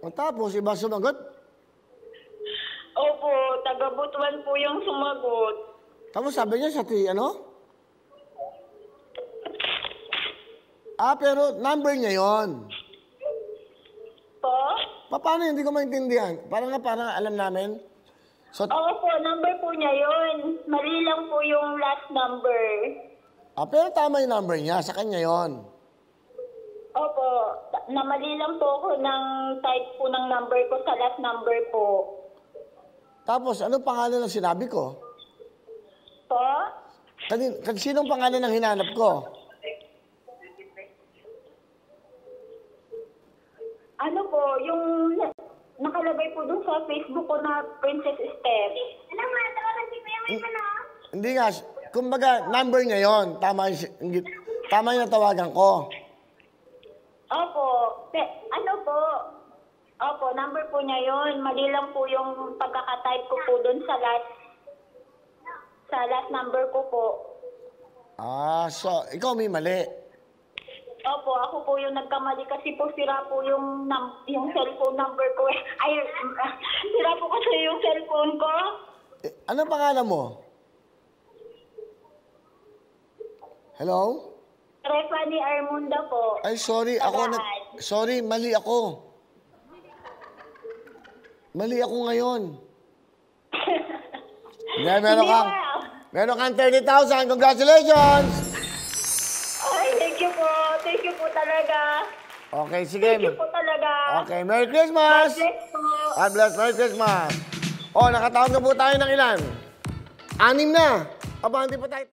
O tapos, iba sumagot? Opo, taga Butuan po yung sumagot. Tapos sabi niya sa ano? Pero number niya yon. Po? Paano hindi ko maintindihan? Parang alam namin. So, Opo, number po niya yun. Mali lang po yung last number. pero tama yung number niya. Sa kanya yon. Opo, namali lang po ako ng type po ng number ko sa last number po. Tapos, ano pangalan ng sinabi ko? Po? Sinong pangalan ng hinanap ko? Ano po, yung nakalagay po dun sa Facebook ko na Princess Esther. Ano nga, tawagan si Kuya May na? Hindi nga. Kumbaga, number niya yon. Tama yung natawagan ko. Opo. Ano po? Opo, number po niya yon. Mali lang po yung pagkakatype ko po dun sa last number ko po. So, ikaw may mali. Opo, ako po yung nagkamali kasi po sira po yung cellphone number ko. Ay, sira po kasi yung cellphone ko. Ano pangalan mo? Hello? Refani Armunda po. Ay, sorry. Sorry, mali ako. Mali ako ngayon. Meron kang 30,000. Congratulations! Ay, thank you po. Thank you po talaga. Okay, sige. Thank you po talaga. Okay, Merry Christmas! God bless po. God bless, Merry Christmas! Nakatawag na po tayo ng ilan? 6 na. Aba, hindi pa tayo...